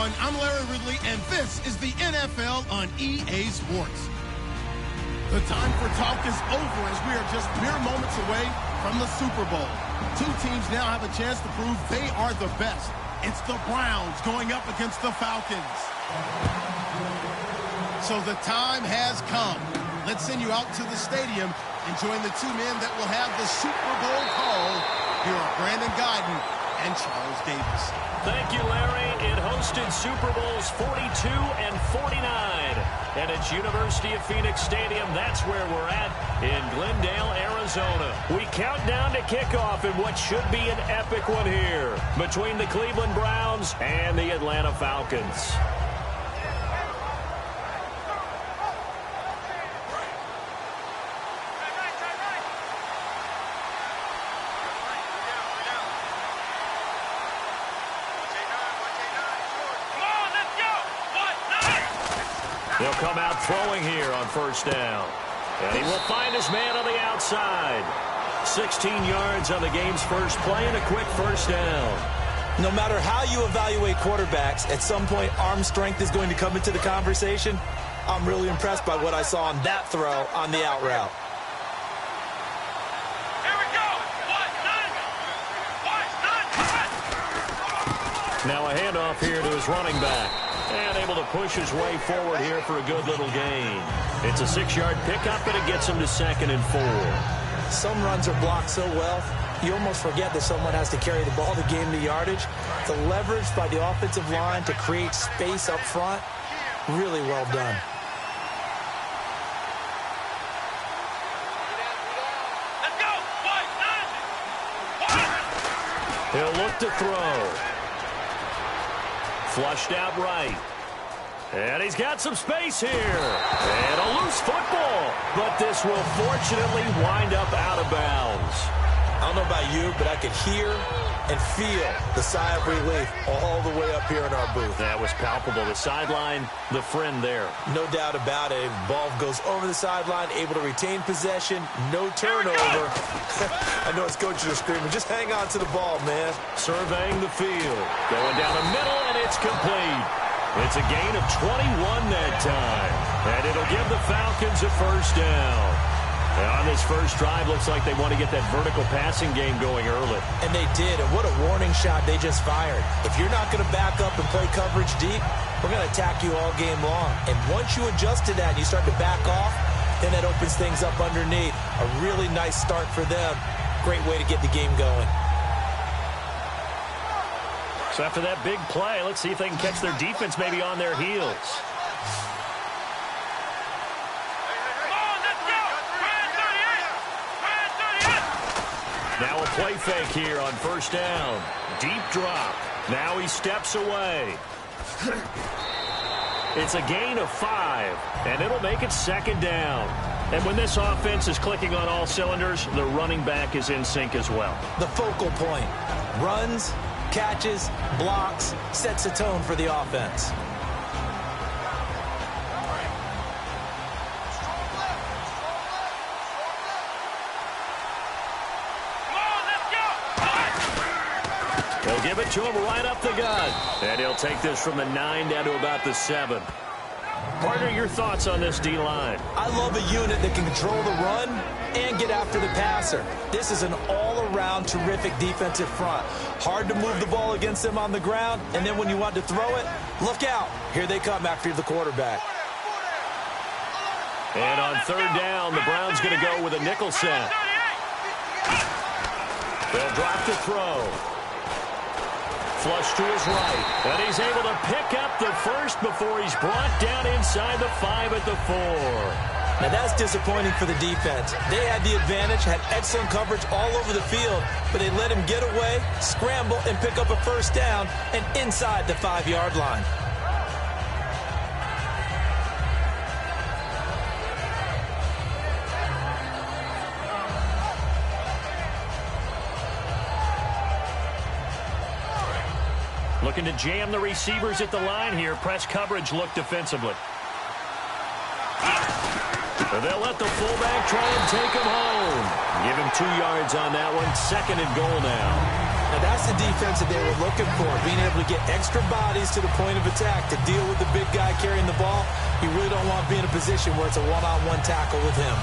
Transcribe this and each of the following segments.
everyone. I'm Larry Ridley, and this is the NFL on EA Sports. The time for talk is over as we are just mere moments away from the Super Bowl. Two teams now have a chance to prove they are the best. It's the Browns going up against the Falcons. So the time has come. Let's send you out to the stadium and join the two men that will have the Super Bowl call. Here are Brandon Guyton and Charles Davis. Thank you, Larry. It hosted Super Bowls 42 and 49. And it's University of Phoenix Stadium. That's where we're at in Glendale, Arizona. We count down to kickoff in what should be an epic one here between the Cleveland Browns and the Atlanta Falcons. He'll come out throwing here on first down. And he will find his man on the outside. 16 yards on the game's first play and a quick first down. No matter how you evaluate quarterbacks, at some point arm strength is going to come into the conversation. I'm really impressed by what I saw on that throw on the out route. Here we go. Now a handoff here to his running back. And able to push his way forward here for a good little gain. It's a 6-yard pickup, and it gets him to 2nd and 4. Some runs are blocked so well, you almost forget that someone has to carry the ball to gain the yardage. The leverage by the offensive line to create space up front, really well done. Let's go. He'll look to throw. Flushed out right. And he's got some space here. And a loose football. But this will fortunately wind up out of bounds. I don't know about you, but I could hear and feel the sigh of relief all the way up here in our booth. That was palpable. The sideline, the friend there. No doubt about it. Ball goes over the sideline, able to retain possession, no turnover. I know his coaches are screaming, just hang on to the ball, man. Surveying the field. Going down the middle, and it's complete. It's a gain of 21 that time. And it'll give the Falcons a first down. And on this first drive, looks like they want to get that vertical passing game going early. And they did, and what a warning shot they just fired. If you're not going to back up and play coverage deep, we're going to attack you all game long. And once you adjust to that and you start to back off, then that opens things up underneath. A really nice start for them. Great way to get the game going. So after that big play, let's see if they can catch their defense maybe on their heels. Now a play fake here on first down. Deep drop. Now he steps away. It's a gain of 5, and it'll make it 2nd down. And when this offense is clicking on all cylinders, the running back is in sync as well. The focal point. Runs, catches, blocks, sets a tone for the offense. They'll give it to him right up the gut. And he'll take this from the 9 down to about the 7. Partner, your thoughts on this D-line? I love a unit that can control the run and get after the passer. This is an all-around terrific defensive front. Hard to move the ball against them on the ground, and then when you want to throw it, look out. Here they come after the quarterback. And on 3rd down, the Browns going to go with a nickel set. They'll drop to throw. Flush to his right. And he's able to pick up the first before he's brought down inside the 5 at the 4. Now that's disappointing for the defense. They had the advantage, had excellent coverage all over the field, but they let him get away, scramble, and pick up a first down and inside the 5-yard line. Looking to jam the receivers at the line here. Press coverage look defensively. And they'll let the fullback try and take him home. Give him 2 yards on that one. 2nd and goal now. Now That's the defense that they were looking for, being able to get extra bodies to the point of attack to deal with the big guy carrying the ball. You really don't want to be in a position where it's a one-on-one tackle with him.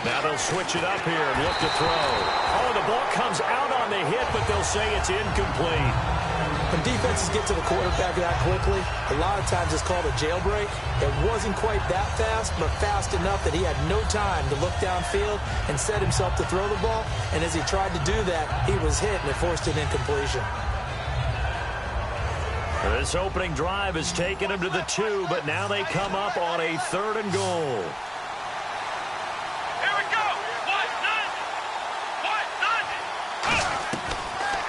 Now they'll switch it up here and look to throw. Oh, the ball comes out on the hit, but they'll say it's incomplete. When defenses get to the quarterback that quickly, a lot of times it's called a jailbreak. It wasn't quite that fast, but fast enough that he had no time to look downfield and set himself to throw the ball. And as he tried to do that, he was hit and it forced an incompletion. This opening drive has taken them to the 2, but now they come up on a 3rd and goal.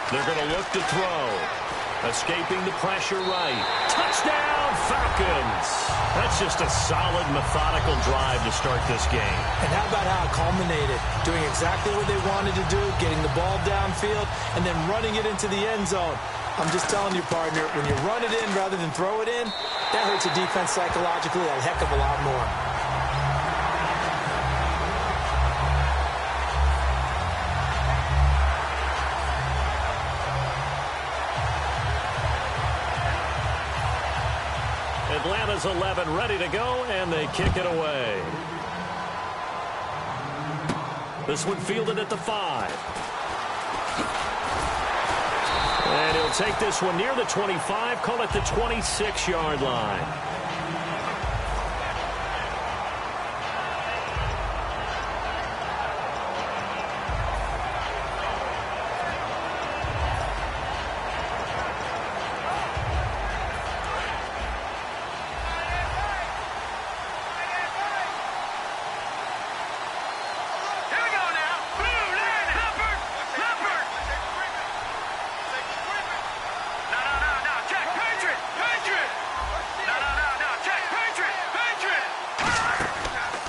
They're going to look to throw. Escaping the pressure right. Touchdown, Falcons. That's just a solid, methodical drive to start this game. And how about how it culminated? Doing exactly what they wanted to do, getting the ball downfield, and then running it into the end zone. I'm just telling you, partner, when you run it in rather than throw it in, that hurts a defense psychologically a heck of a lot more. Atlanta's 11 ready to go, and they kick it away. This one fielded at the 5. And he'll take this one near the 25, call it the 26-yard line.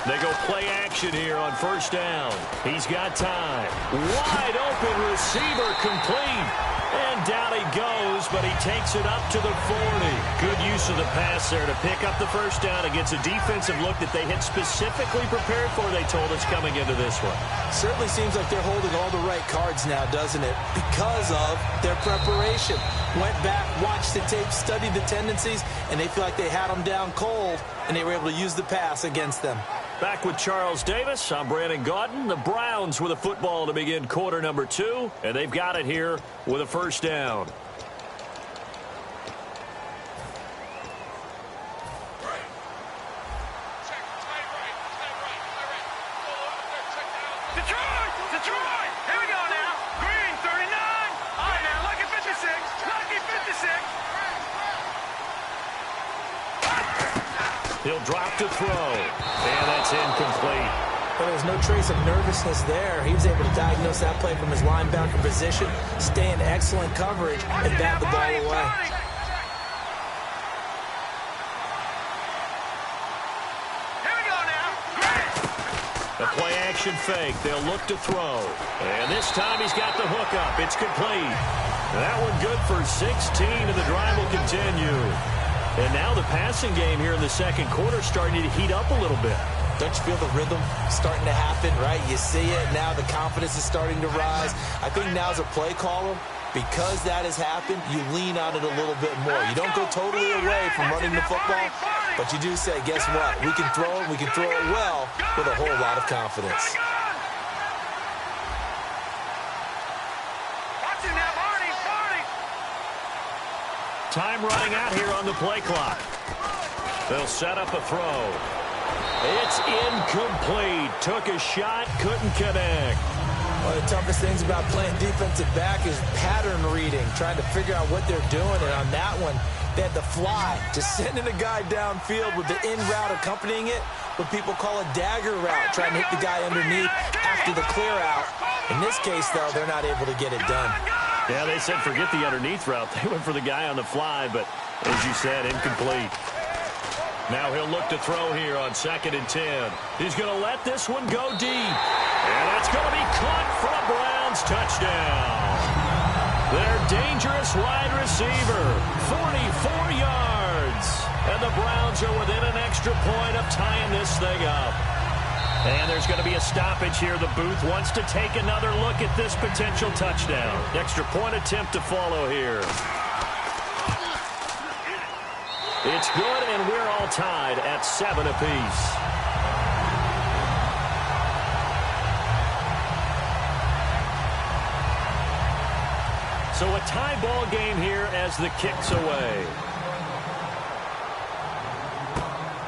They go play action here on 1st down. He's got time. Wide open receiver complete. And down he goes, but he takes it up to the 40. Good use of the pass there to pick up the 1st down against a defensive look that they had specifically prepared for, they told us, coming into this one. Certainly seems like they're holding all the right cards now, doesn't it? Because of their preparation. Went back, watched the tape, studied the tendencies, and they feel like they had them down cold, and they were able to use the pass against them. Back with Charles Davis, I'm Brandon Gaudin. The Browns with a football to begin quarter number 2, and they've got it here with a 1st down. Detroit! Here we go now. Green, 39. All right, now, lucky 56. Lucky 56. He'll drop to throw, and that's incomplete. Well, there's no trace of nervousness there. He was able to diagnose that play from his linebacker position, stay in excellent coverage, and bat the ball away. Here we go now. The play-action fake. They'll look to throw. And this time he's got the hook up. It's complete. That one good for 16, and the drive will continue. And now the passing game here in the 2nd quarter starting to heat up a little bit. Don't you feel the rhythm starting to happen, right? You see it. Now the confidence is starting to rise. I think now as a play caller, because that has happened, you lean on it a little bit more. You don't go totally away from running the football, but you do say, guess what? We can throw it. We can throw it well with a whole lot of confidence. Time running out here on the play clock. They'll set up a throw. It's incomplete. Took a shot, couldn't connect. One of the toughest things about playing defensive back is pattern reading, trying to figure out what they're doing. And on that one, they had the fly, just sending a guy downfield with the in route accompanying it, what people call a dagger route, trying to hit the guy underneath after the clear out. In this case, though, they're not able to get it done. Yeah, they said forget the underneath route. They went for the guy on the fly, but as you said, incomplete. Now he'll look to throw here on 2nd and 10. He's going to let this one go deep. And that's going to be caught for a Browns touchdown. Their dangerous wide receiver, 44 yards. And the Browns are within an extra point of tying this thing up. And there's going to be a stoppage here. The booth wants to take another look at this potential touchdown. Extra point attempt to follow here. It's good, and we're all tied at 7 apiece. So a tie ball game here as the kick's away.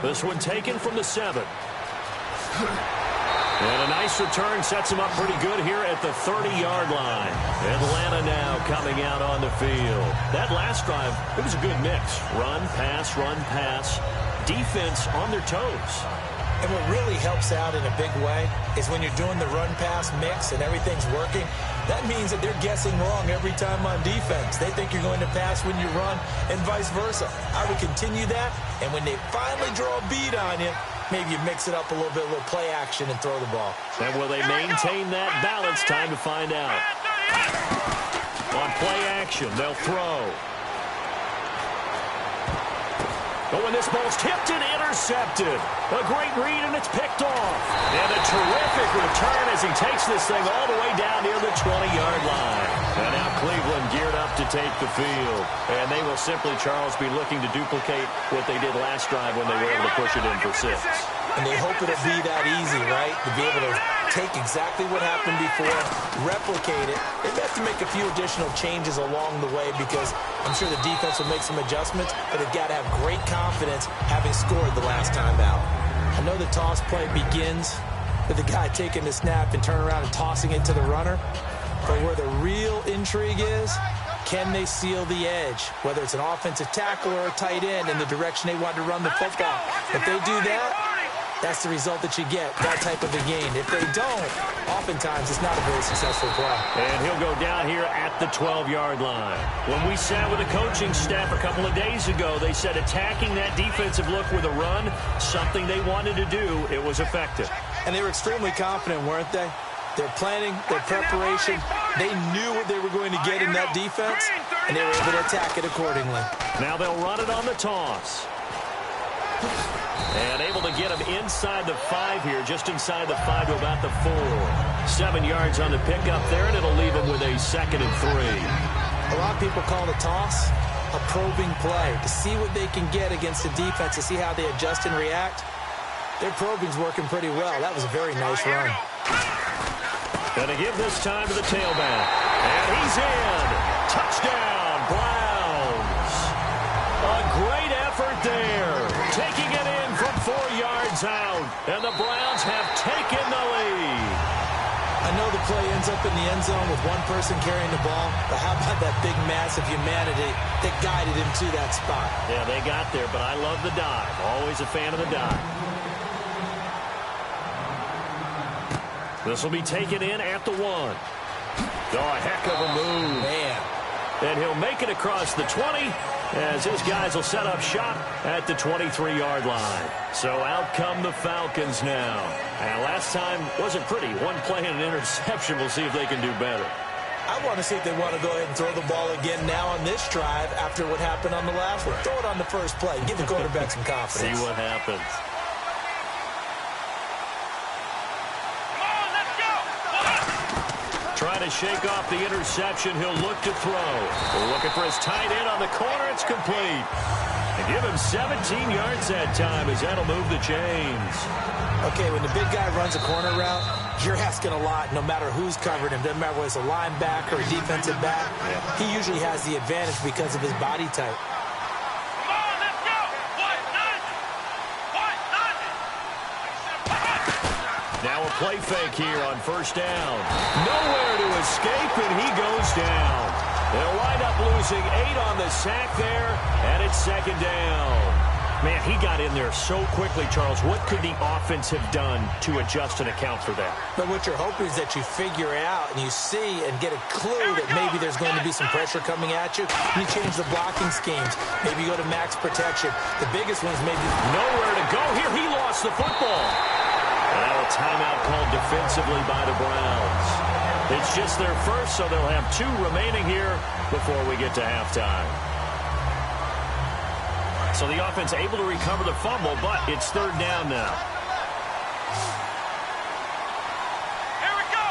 This one taken from the 7. And a nice return sets him up pretty good here at the 30-yard line. Atlanta now coming out on the field. That last drive, it was a good mix. Run, pass, defense on their toes. And what really helps out in a big way is when you're doing the run-pass mix and everything's working, that means that they're guessing wrong every time on defense. They think you're going to pass when you run and vice versa. I would continue that, and when they finally draw a bead on you, maybe you mix it up a little bit, a little play action, and throw the ball. And will they maintain that balance? Time to find out. On play action, they'll throw. Oh, and this ball's tipped and intercepted. A great read, and it's picked off. And a terrific return as he takes this thing all the way down near the 20-yard line. And now Cleveland geared up to take the field. And they will simply, Charles, be looking to duplicate what they did last drive when they were able to push it in for 6. And they hope it'll be that easy, right? To be able to take exactly what happened before, replicate it. They have to make a few additional changes along the way because I'm sure the defense will make some adjustments, but they've got to have great confidence having scored the last time out. I know the toss play begins with the guy taking the snap and turning around and tossing it to the runner, but where the real intrigue is, can they seal the edge, whether it's an offensive tackle or a tight end in the direction they want to run the football. If they do that, that's the result that you get, that type of a gain. If they don't, oftentimes it's not a very successful play. And he'll go down here at the 12-yard line. When we sat with the coaching staff a couple of days ago, they said attacking that defensive look with a run, something they wanted to do, it was effective. And they were extremely confident, weren't they? Their planning, their preparation, they knew what they were going to get in that defense, and they were able to attack it accordingly. Now they'll run it on the toss. And able to get him inside the 5 here, just inside the 5 to about the 4. 7 yards on the pickup there, and it'll leave him with a 2nd and 3. A lot of people call the toss a probing play, to see what they can get against the defense, to see how they adjust and react. Their probing's working pretty well. That was a very nice run. Gonna give this time to the tailback. And he's in. Touchdown, Browns. A great effort there. Taking it in from 4 yards out. And the Browns have taken the lead. I know the play ends up in the end zone with one person carrying the ball, but how about that big mass of humanity that guided him to that spot? Yeah, they got there, but I love the dive. Always a fan of the dive. This will be taken in at the 1. Oh, a heck of a move. Man. And he'll make it across the 20 as his guys will set up shop at the 23-yard line. So out come the Falcons now. And last time wasn't pretty. One play and an interception. We'll see if they can do better. I want to see if they want to go ahead and throw the ball again now on this drive after what happened on the last one. Throw it on the first play. Give the quarterback some confidence. See what happens. Trying to shake off the interception. He'll look to throw. We're looking for his tight end on the corner. It's complete. And give him 17 yards that time as that'll move the chains. Okay, when the big guy runs a corner route, you're asking a lot no matter who's covering him. Doesn't matter whether it's a linebacker or a defensive back. He usually has the advantage because of his body type. Now a play fake here on first down. Nowhere to escape, and he goes down. They'll wind up losing 8 on the sack there, and it's 2nd down. Man, he got in there so quickly, Charles. What could the offense have done to adjust and account for that? But what you're hoping is that you figure out and you see and get a clue that maybe there's going to be some pressure coming at you. You change the blocking schemes. Maybe you go to max protection. The biggest one is maybe nowhere to go here. He lost the football. And now a timeout called defensively by the Browns. It's just their first, so they'll have 2 remaining here before we get to halftime. So the offense able to recover the fumble, but it's 3rd down now. Here we go.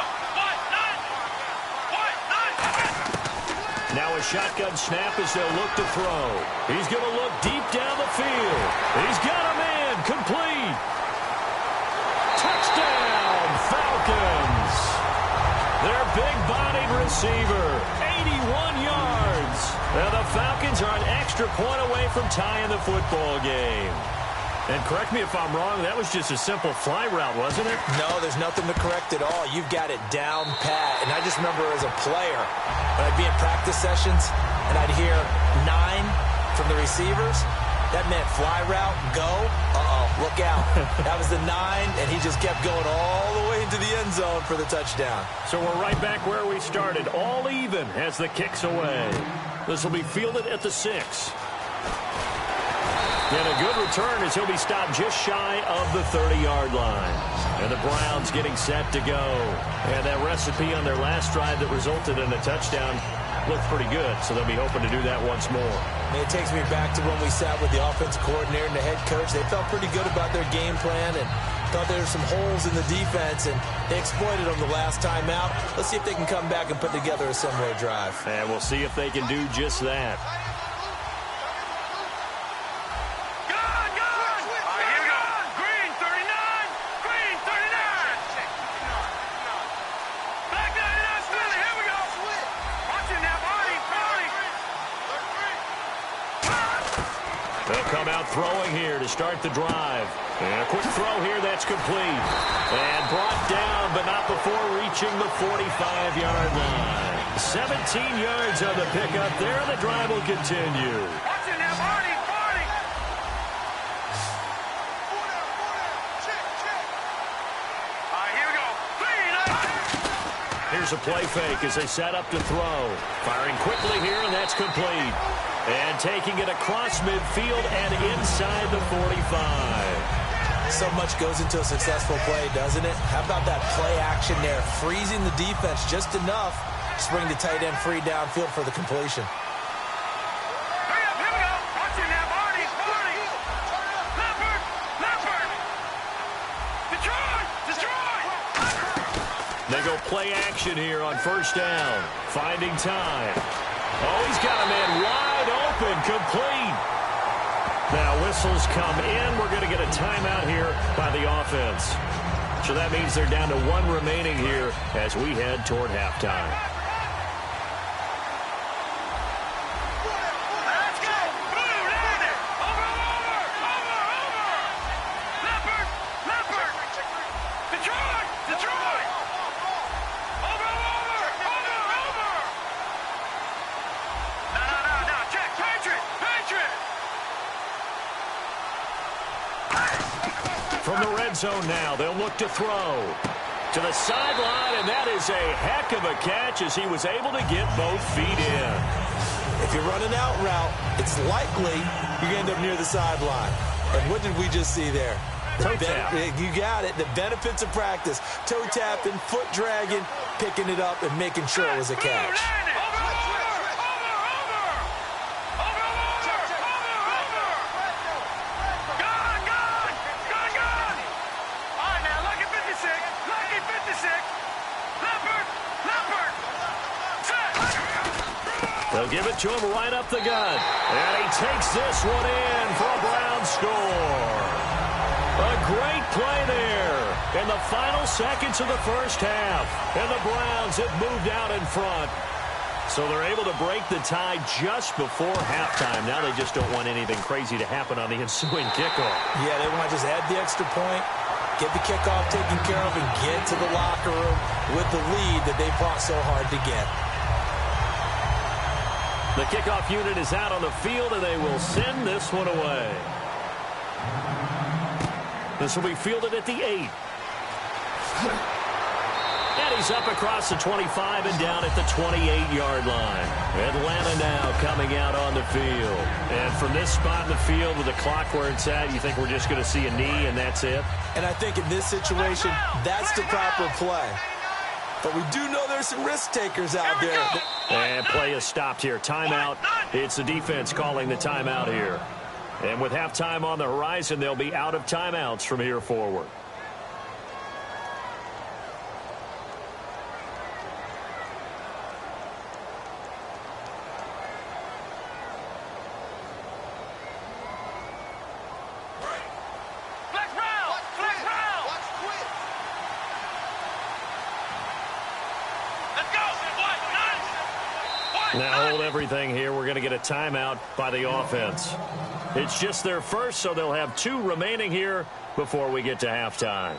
Now a shotgun snap as they'll look to throw. He's going to look deep down the field. He's got a man. Complete. Touchdown, Falcons. Their big-bodied receiver, 81 yards. And the Falcons are an extra point away from tying the football game. And correct me if I'm wrong, that was just a simple fly route, wasn't it? No, there's nothing to correct at all. You've got it down pat. And I just remember as a player, when I'd be in practice sessions and I'd hear 9 from the receivers, that meant fly route, go, look out. That was the 9, and he just kept going all the way into the end zone for the touchdown. So we're right back where we started, all even as the kick's away. This will be fielded at the 6. And a good return as he'll be stopped just shy of the 30-yard line. And the Browns getting set to go. And that recipe on their last drive that resulted in a touchdown looked pretty good, so they'll be hoping to do that once more. It takes me back to when we sat with the offensive coordinator and the head coach. They felt pretty good about their game plan and thought there were some holes in the defense, and they exploited them the last time out. Let's see if they can come back and put together a similar drive. And we'll see if they can do just that. They'll come out throwing here to start the drive. And a quick throw here that's complete. And brought down, but not before reaching the 45-yard line. 17 yards on the pickup there. The drive will continue. Watch it now, Barney. All right, here we go. Here's a play fake as they set up to throw. Firing quickly here, and that's complete. And taking it across midfield and inside the 45. So much goes into a successful play, doesn't it? How about that play action there? Freezing the defense just enough to bring the tight end free downfield for the completion. Hurry up, here we go. Watch it now, Barney. Leopard. Detroit. They go play action here on 1st down. Finding time. Oh, he's got a man wide open, complete. Now whistles come in. We're going to get a timeout here by the offense. So that means they're down to 1 remaining here as we head toward halftime. Let's go. Blue, down there. Over. Leopard. Detroit. Over. No. Check. Patriot. From the red zone now, they'll look to throw. To the sideline, and that is a heck of a catch as he was able to get both feet in. If you're running out route, it's likely you're going to end up near the sideline. And what did we just see there? Toe tap. You got it. The benefits of practice. Toe tapping, foot dragging, picking it up, and making sure it was a catch. They'll give it to him right up the gut. And he takes this one in for a Brown score. A great play there in the final seconds of the first half. And the Browns have moved out in front. So they're able to break the tie just before halftime. Now they just don't want anything crazy to happen on the ensuing kickoff. Yeah, they want to just add the extra point, get the kickoff taken care of, and get to the locker room with the lead that they fought so hard to get. The kickoff unit is out on the field, and they will send this one away. This will be fielded at the 8. And he's up across the 25 and down at the 28-yard line. Atlanta now coming out on the field. And from this spot in the field with the clock where it's at, you think we're just going to see a knee and that's it? And I think in this situation, that's the proper play. But we do know there's some risk takers out there. And play is stopped here. Timeout. It's the defense calling the timeout here. And with halftime on the horizon, they'll be out of timeouts from here forward. Now hold everything here. We're going to get a timeout by the offense. It's just their first, so they'll have 2 remaining here before we get to halftime.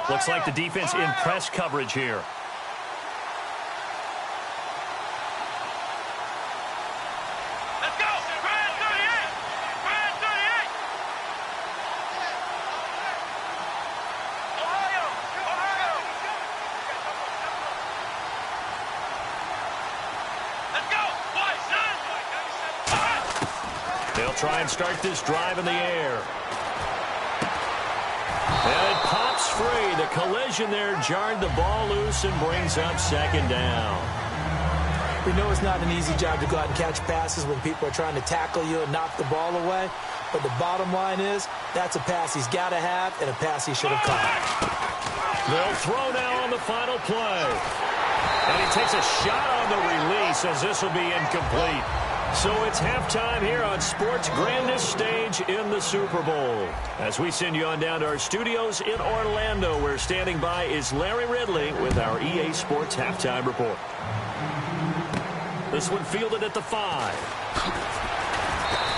Looks like the defense in press coverage here. They'll try and start this drive in the air. And it pops free. The collision there jarred the ball loose and brings up second down. We know it's not an easy job to go out and catch passes when people are trying to tackle you and knock the ball away. But the bottom line is that's a pass he's got to have and a pass he should have caught. They'll throw now on the final play. And he takes a shot on the release as this will be incomplete. So it's halftime here on sports' grandest stage in the Super Bowl. As we send you on down to our studios in Orlando, where standing by is Larry Ridley with our EA Sports Halftime Report. This one fielded at the 5.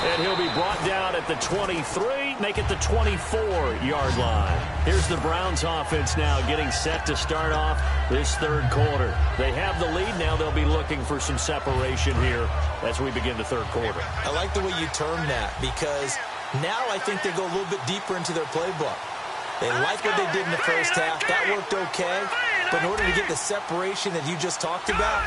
And he'll be brought down at the 23, make it the 24-yard line. Here's the Browns offense now getting set to start off this third quarter. They have the lead. Now they'll be looking for some separation here as we begin the third quarter. I like the way you term that because now I think they go a little bit deeper into their playbook. They like what they did in the first half. That worked okay. But in order to get the separation that you just talked about,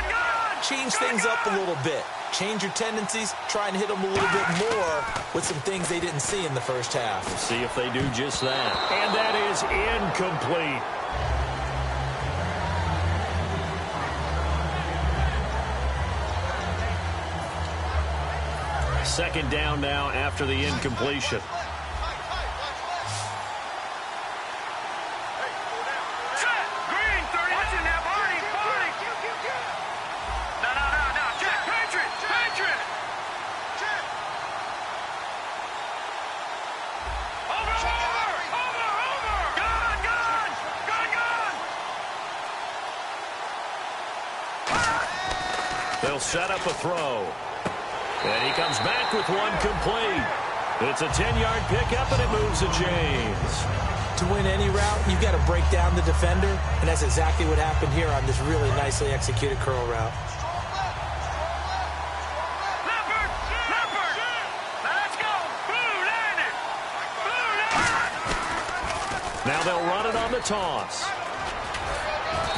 change things up a little bit. Change your tendencies, try and hit them a little bit more with some things they didn't see in the first half. We'll see if they do just that. And that is incomplete. Second down now after the incompletion. They'll set up a throw. And he comes back with one complete. It's a 10-yard pickup, and it moves the chains. To win any route, you've got to break down the defender, and that's exactly what happened here on this really nicely executed curl route. Now they'll run it on the toss.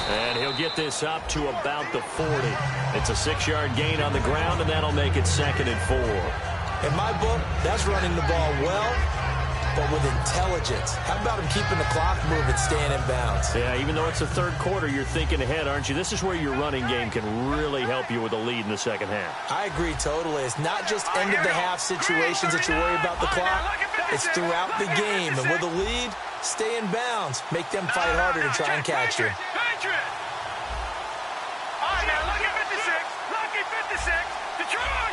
And he'll get this up to about the 40. It's a 6-yard gain on the ground, and that'll make it 2nd and 4. In my book, that's running the ball well, but with intelligence. How about him keeping the clock moving, staying in bounds? Yeah, even though it's the third quarter, you're thinking ahead, aren't you? This is where your running game can really help you with a lead in the second half. I agree totally. It's not just end-of-the-half situations that you worry about the clock. It's throughout the game. And with a lead, stay in bounds. Make them fight harder to try and catch you.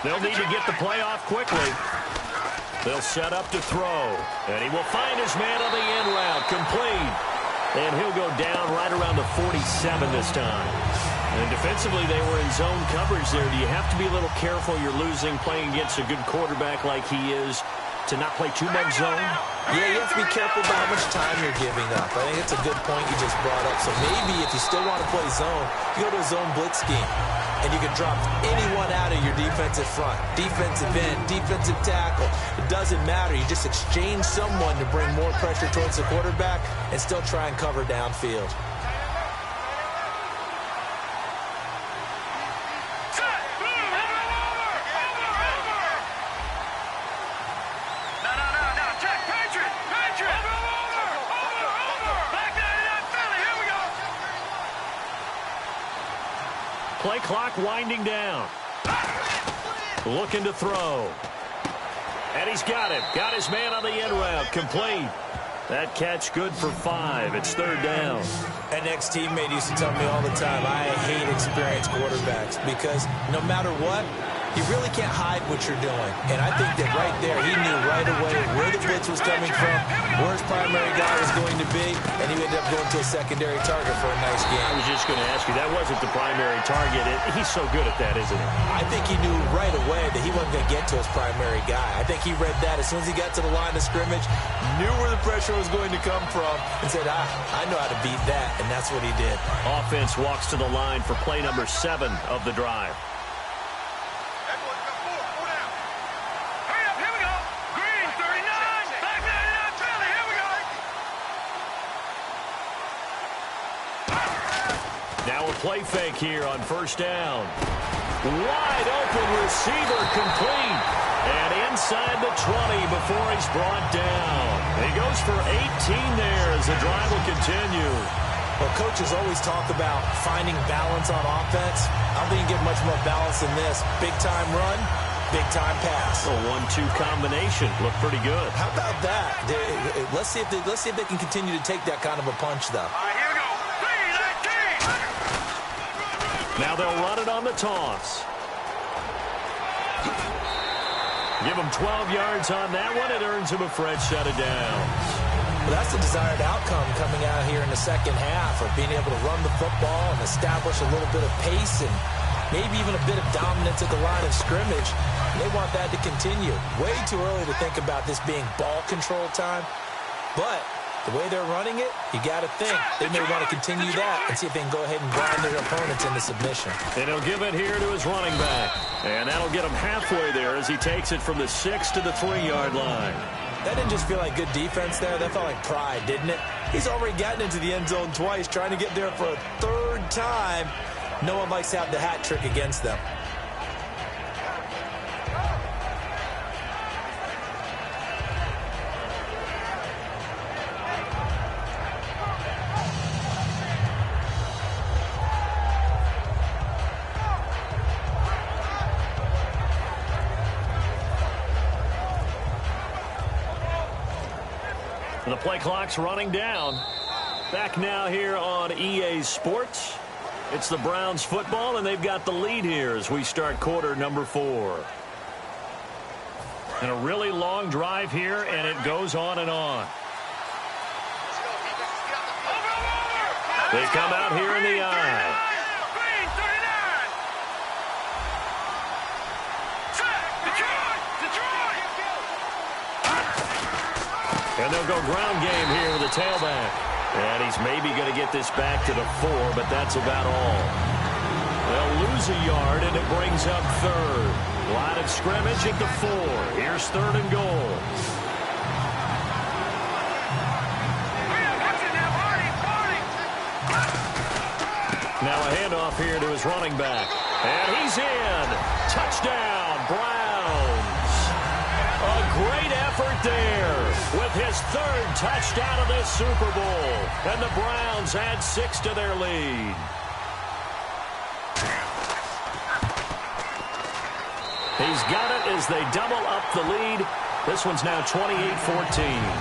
They'll need to get the play off quickly. They'll set up to throw. And he will find his man on the end route. Complete. And he'll go down right around the 47 this time. And defensively, they were in zone coverage there. Do you have to be a little careful? You're losing playing against a good quarterback like he is. to not play too much zone? Yeah, you have to be careful about how much time you're giving up. I think it's a good point you just brought up. So maybe if you still want to play zone, you go to a zone blitz scheme. And you can drop anyone out of your defensive front. Defensive end, defensive tackle. It doesn't matter. You just exchange someone to bring more pressure towards the quarterback and still try and cover downfield. Play clock winding down. Looking to throw. And he's got it. Got his man on the end route. Complete. That catch good for 5. It's 3rd down. An ex-teammate used to tell me all the time, I hate experienced quarterbacks because no matter what, you really can't hide what you're doing. And I think that right there, he knew right away where the blitz was coming from, where his primary guy was going to be, and he ended up going to a secondary target for a nice game. I was just going to ask you, that wasn't the primary target. He's so good at that, isn't he? I think he knew right away that he wasn't going to get to his primary guy. I think he read that as soon as he got to the line of scrimmage, knew where the pressure was going to come from, and said, I know how to beat that, and that's what he did. Offense walks to the line for play number 7 of the drive. Now a play fake here on 1st down. Wide open receiver complete. And inside the 20 before he's brought down. He goes for 18 there as the drive will continue. Well, coaches always talk about finding balance on offense. I don't think you get much more balance than this. Big-time run, big-time pass. A 1-2 combination. Looked pretty good. How about that? Let's see if they can continue to take that kind of a punch, though. All right, here we go. Now they'll run it on the toss. Give him 12 yards on that one. It earns him a fresh set of downs. Well, that's the desired outcome coming out here in the second half of being able to run the football and establish a little bit of pace and maybe even a bit of dominance at the line of scrimmage. They want that to continue. Way too early to think about this being ball control time, but the way they're running it, you got to think they may want to continue that and see if they can go ahead and grind their opponents into submission. And he'll give it here to his running back. And that'll get him halfway there as he takes it from the 6 to the 3-yard line. That didn't just feel like good defense there. That felt like pride, didn't it? He's already gotten into the end zone twice, trying to get there for a 3rd time. No one likes to have the hat trick against them. The play clock's running down. Back now here on EA Sports. It's the Browns football, and they've got the lead here as we start quarter number 4. And a really long drive here, and it goes on and on. They come out here in the eye. And they'll go ground game here with the tailback. And he's maybe going to get this back to the 4, but that's about all. They'll lose a yard, and it brings up 3rd. Line of scrimmage at the 4. Here's 3rd and goal. Now a handoff here to his running back. And he's in. Touchdown, Browns. A great effort there with his 3rd touchdown of this Super Bowl. And the Browns add 6 to their lead. He's got it as they double up the lead. This one's now 28-14.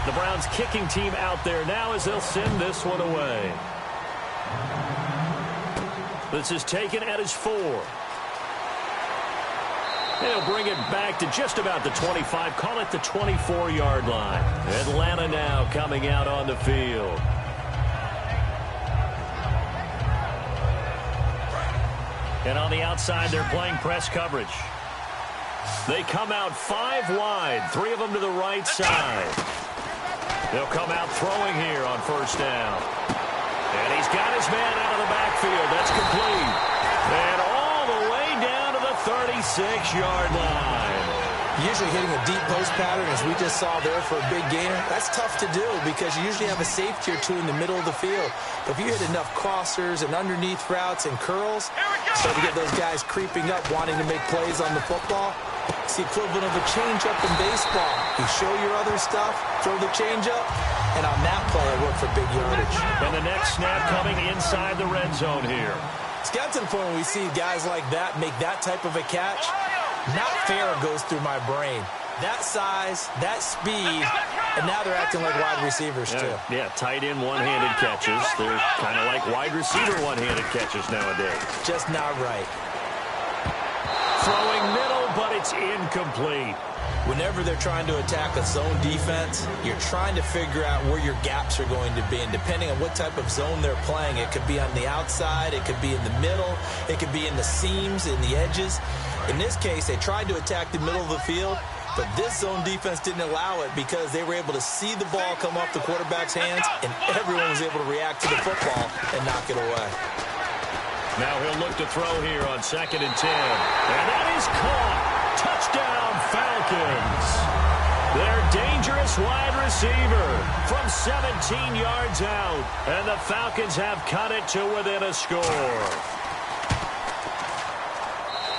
The Browns kicking team out there now as they'll send this one away. This is taken at his 4. They'll bring it back to just about the 25. Call it the 24-yard line. Atlanta now coming out on the field. And on the outside, they're playing press coverage. They come out 5 wide, 3 of them to the right side. They'll come out throwing here on first down. And he's got his man out of the backfield. That's complete. And all the way down to the 36-yard line. Usually hitting a deep post pattern, as we just saw there for a big gainer, that's tough to do because you usually have a safety or two in the middle of the field. But if you hit enough crossers and underneath routes and curls, start to get those guys creeping up, wanting to make plays on the football. It's the equivalent of a changeup in baseball. You show your other stuff, throw the changeup, and on that play, it worked for big yardage. And the next snap coming inside the red zone here. It's got to the point when we see guys like that make that type of a catch. Not fair goes through my brain. That size, that speed, and now they're acting like wide receivers too. Yeah, tight end one-handed catches. They're kind of like wide receiver one-handed catches nowadays. Just not right. Throwing middle, but it's incomplete. Whenever they're trying to attack a zone defense, you're trying to figure out where your gaps are going to be. And depending on what type of zone they're playing, it could be on the outside, it could be in the middle, it could be in the seams, in the edges. In this case, they tried to attack the middle of the field, but this zone defense didn't allow it because they were able to see the ball come off the quarterback's hands, and everyone was able to react to the football and knock it away. Now he'll look to throw here on 2nd and 10. And that is caught. Touchdown, Falcons. Their dangerous wide receiver from 17 yards out. And the Falcons have cut it to within a score.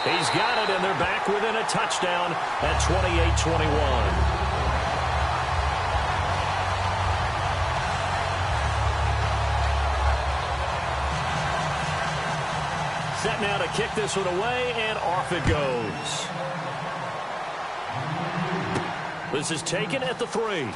He's got it, and they're back within a touchdown at 28-21. Set now to kick this one away, and off it goes. This is taken at the 3.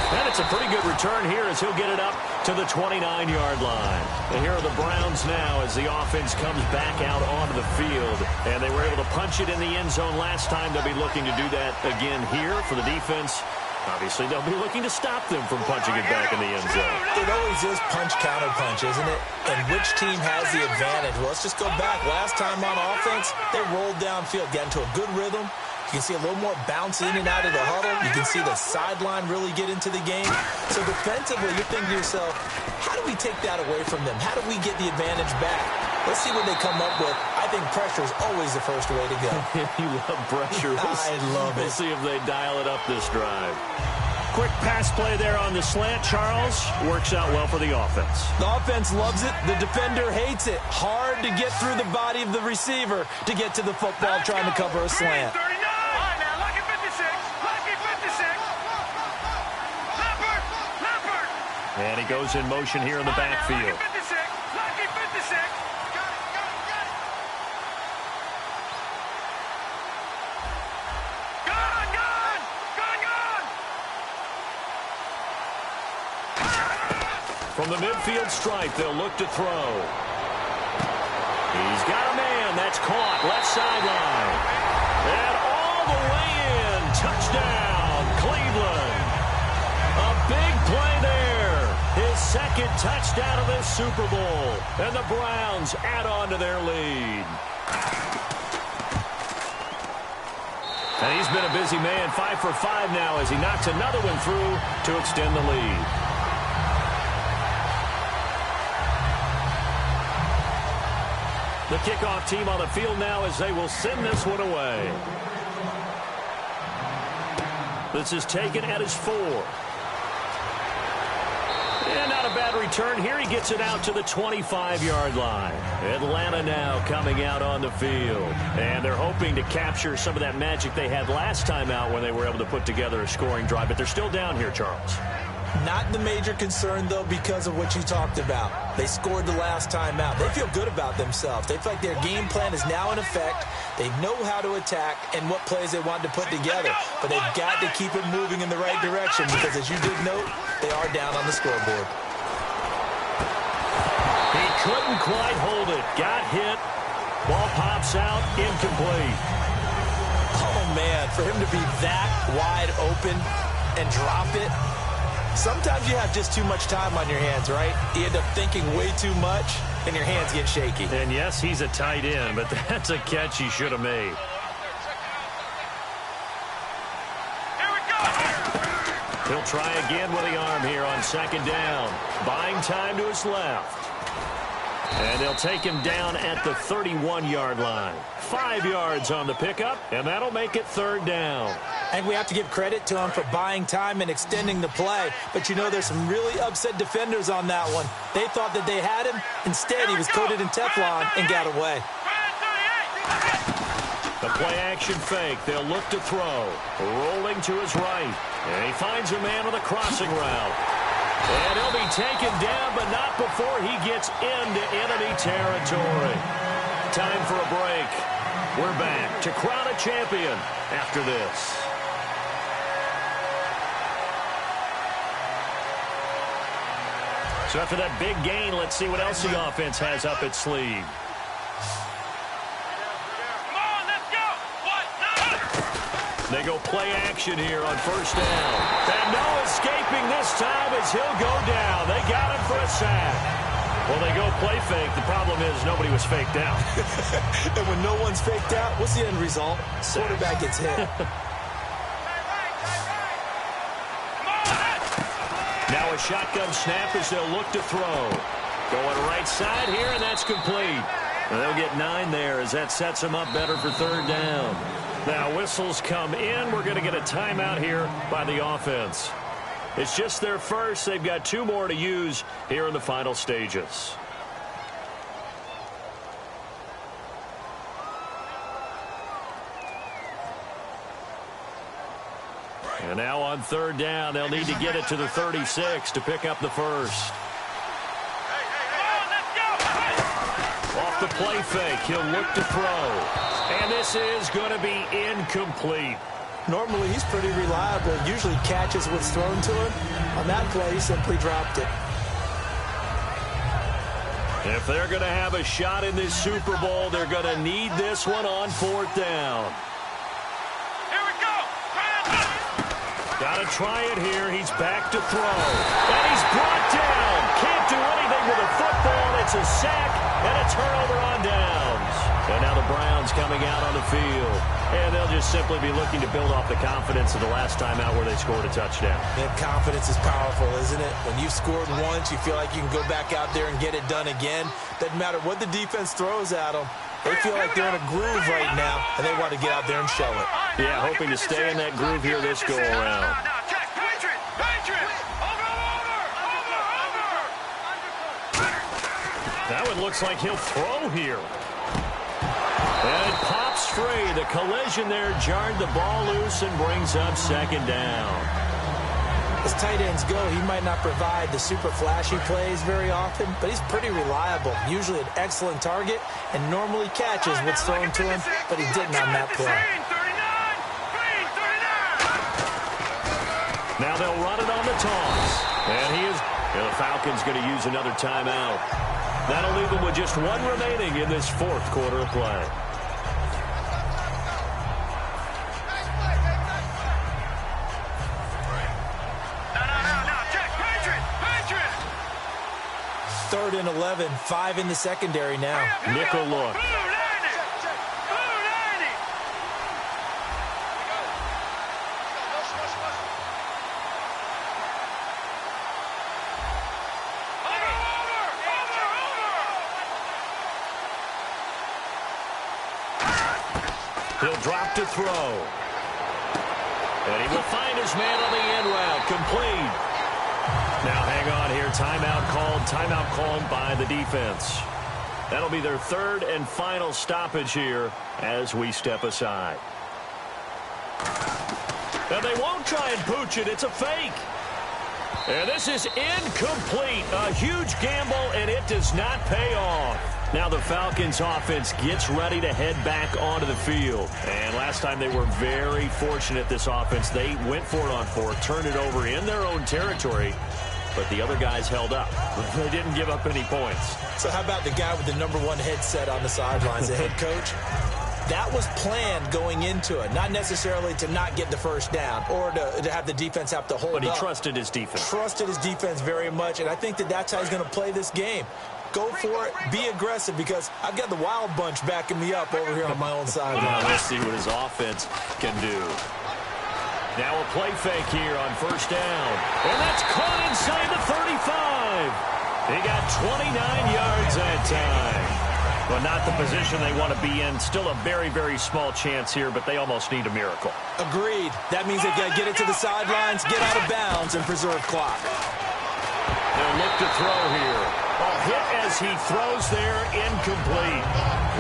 And it's a pretty good return here as he'll get it up to the 29-yard line. And here are the Browns now as the offense comes back out onto the field. And they were able to punch it in the end zone last time. They'll be looking to do that again here for the defense. Obviously, they'll be looking to stop them from punching it back in the end zone. It always is punch-counter-punch, isn't it? And which team has the advantage? Well, let's just go back. Last time on offense, they rolled downfield, got into a good rhythm. You can see a little more bounce in and out of the huddle. You can see the sideline really get into the game. So defensively, you're thinking to yourself, how do we take that away from them? How do we get the advantage back? Let's see what they come up with. I think pressure is always the first way to go. You love pressure. I love it. We'll see if they dial it up this drive. Quick pass play there on the slant, Charles. Works out well for the offense. The offense loves it. The defender hates it. Hard to get through the body of the receiver to get to the football trying to cover a slant. And he goes in motion here in the backfield. From the midfield stripe, they'll look to throw. He's got a man. That's caught. Left sideline. And all the way in. Touchdown, Cleveland. A big play there. His second touchdown of this Super Bowl. And the Browns add on to their lead. And he's been a busy man. 5 for 5 now as he knocks another one through to extend the lead. The kickoff team on the field now as they will send this one away. This is taken at his 4. And not a bad return here. He gets it out to the 25-yard line. Atlanta now coming out on the field. And they're hoping to capture some of that magic they had last time out when they were able to put together a scoring drive. But they're still down here, Charles. Not the major concern, though, because of what you talked about. They scored the last time out. They feel good about themselves. They feel like their game plan is now in effect. They know how to attack and what plays they want to put together. But they've got to keep it moving in the right direction because, as you did note, they are down on the scoreboard. He couldn't quite hold it. Got hit. Ball pops out. Incomplete. Oh, man, for him to be that wide open and drop it. Sometimes you have just too much time on your hands, right? You end up thinking way too much. and your hands get shaky. And yes, he's a tight end, but that's a catch he should have made. Here we go. He'll try again with the arm here on second down. Buying time to his left. And they'll take him down at the 31-yard line. 5 yards on the pickup, and that'll make it third down. And we have to give credit to him for buying time and extending the play. But, you know, there's some really upset defenders on that one. They thought that they had him. Instead, he was coated in Teflon and got away. The play-action fake. They'll look to throw. Rolling to his right. And he finds a man with a crossing route. And he'll be taken down, but not before he gets into enemy territory. Time for a break. We're back to crown a champion after this. So after that big gain, let's see what else the offense has up its sleeve. They go play action here on first down. And no escaping this time as he'll go down. They got him for a sack. Well, they go play fake. The problem is nobody was faked out. And when no one's faked out, what's the end result? Quarterback gets hit. Now a shotgun snap as they'll look to throw. Going right side here, and that's complete. And they'll get 9 there as that sets them up better for third down. Now whistles come in. We're going to get a timeout here by the offense. It's just their first. They've got 2 more to use here in the final stages. And now on third down, they'll need to get it to the 36 to pick up the first. Off the play fake, he'll look to throw. And this is going to be incomplete. Normally, he's pretty reliable. Usually catches what's thrown to him. On that play, he simply dropped it. If they're going to have a shot in this Super Bowl, they're going to need this one on fourth down. Here we go. Got to try it here. He's back to throw. And he's brought down. Can't do anything with a football. It's a sack and a turnover on downs. And now the Browns coming out on the field. And they'll just simply be looking to build off the confidence of the last time out where they scored a touchdown. That confidence is powerful, isn't it? When you've scored once, you feel like you can go back out there and get it done again. Doesn't matter what the defense throws at them. They feel like they're in a groove right now, and they want to get out there and show it. Yeah, hoping to stay in that groove here this go-around. That one looks like he'll throw here. And it pops free. The collision there jarred the ball loose and brings up second down. As tight ends go, he might not provide the super flashy plays very often, but he's pretty reliable. Usually an excellent target and normally catches what's thrown to him, but he didn't on that play. Now they'll run it on the toss. And the Falcons going to use another timeout. That'll leave them with just 1 remaining in this fourth quarter of play. Third and 11, 5 in the secondary now. Nickel look. He'll drop to throw. And he will find his man on the end route. Complete. Now hang on here. Timeout called by the defense. That'll be their third and final stoppage here as we step aside. And they won't try and pooch it. It's a fake. And this is incomplete. A huge gamble, and it does not pay off. Now the Falcons offense gets ready to head back onto the field. And last time they were very fortunate, this offense. They went for it on 4, turned it over in their own territory, but the other guys held up. They didn't give up any points. So how about the guy with the #1 headset on the sidelines, the head coach? That was planned going into it, not necessarily to not get the first down or to have the defense have to hold up. But he trusted his defense. Trusted his defense very much, and I think that's how he's going to play this game. Go for it. Be aggressive, because I've got the wild bunch backing me up over here on my own sideline. Let's see what his offense can do. Now a play fake here on first down. And that's caught inside the 35. He got 29 yards that time. Well, not the position they want to be in. Still a very, very small chance here, but they almost need a miracle. Agreed. That means they've got to get it to the sidelines, get out of bounds, and preserve clock. They'll look to throw here. A hit as he throws there, incomplete.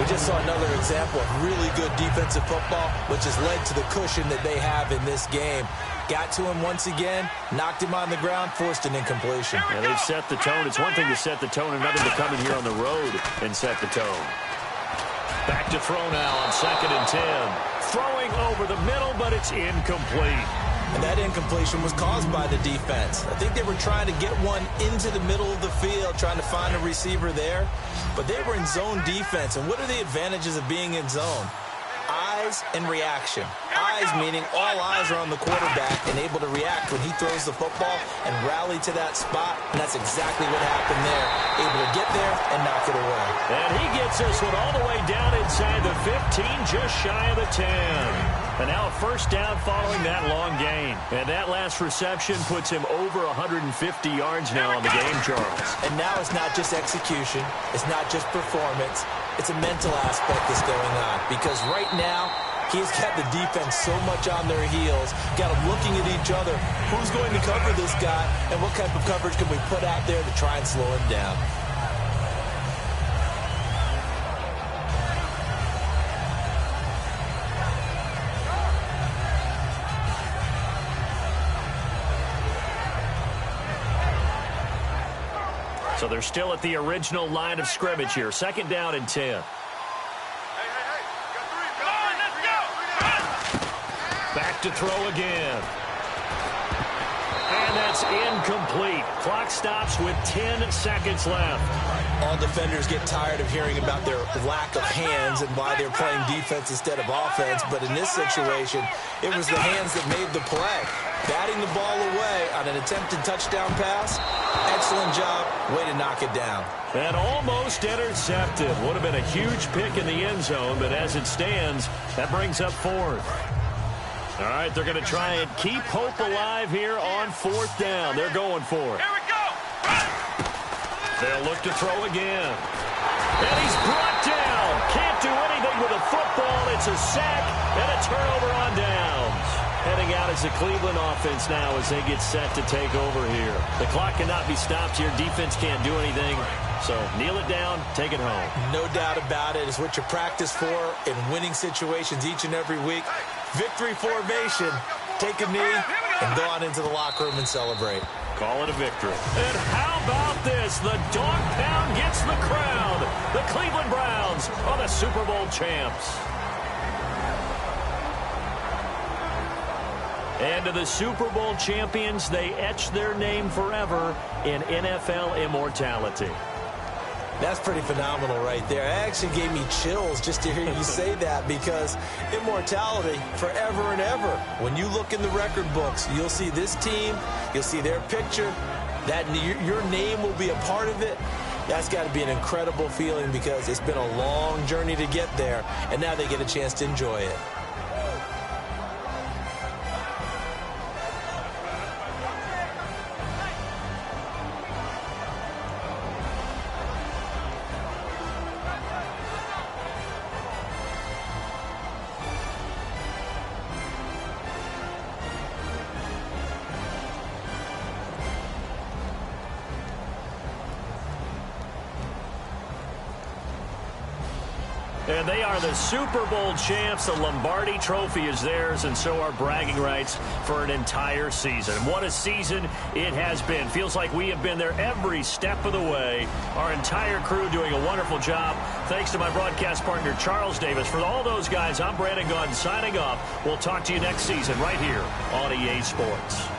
We just saw another example of really good defensive football, which has led to the cushion that they have in this game. Got to him once again, knocked him on the ground, forced an incompletion. Yeah, they've set the tone. It's one thing to set the tone, another to come in here on the road and set the tone. Back to throw now on 2nd and 10. Throwing over the middle, but it's incomplete. And that incompletion was caused by the defense. I think they were trying to get one into the middle of the field, trying to find a receiver there. But they were in zone defense. And what are the advantages of being in zone? Eyes and reaction. Eyes meaning all eyes are on the quarterback and able to react when he throws the football and rally to that spot. And that's exactly what happened there. Able to get there and knock it away. And he gets this one all the way down inside the 15, just shy of the 10. And now a first down following that long gain. And that last reception puts him over 150 yards now on the game, Charles. And now it's not just execution. It's not just performance. It's a mental aspect that's going on. Because right now, he's got the defense so much on their heels, got them looking at each other. Who's going to cover this guy, and what type of coverage can we put out there to try and slow him down? So they're still at the original line of scrimmage here. 2nd down and 10. Back to throw again. And that's incomplete. Clock stops with 10 seconds left. All defenders get tired of hearing about their lack of hands and why they're playing defense instead of offense. But in this situation, it was the hands that made the play. Batting the ball away on an attempted touchdown pass. Excellent job. Way to knock it down. And almost intercepted. Would have been a huge pick in the end zone, but as it stands, that brings up 4th. All right, they're going to try and keep hope alive here on 4th down. They're going for it. Here we go. They'll look to throw again. And he's brought down. Can't do anything with a football. It's a sack and a turnover on downs. Heading out is the Cleveland offense now as they get set to take over here. The clock cannot be stopped here. Defense can't do anything. So kneel it down, take it home. No doubt about it. It's what you practice for in winning situations each and every week. Victory formation. Take a knee and go on into the locker room and celebrate. Call it a victory. And how about this? The dog pound gets the crown. The Cleveland Browns are the Super Bowl champs. And to the Super Bowl champions, they etch their name forever in NFL immortality. That's pretty phenomenal right there. It actually gave me chills just to hear you say that, because immortality forever and ever. When you look in the record books, you'll see this team, you'll see their picture, that your name will be a part of it. That's got to be an incredible feeling, because it's been a long journey to get there, and now they get a chance to enjoy it. And they are the Super Bowl champs. The Lombardi Trophy is theirs, and so are bragging rights for an entire season. What a season it has been. Feels like we have been there every step of the way. Our entire crew doing a wonderful job. Thanks to my broadcast partner, Charles Davis. For all those guys, I'm Brandon Gaudin signing off. We'll talk to you next season right here on EA Sports.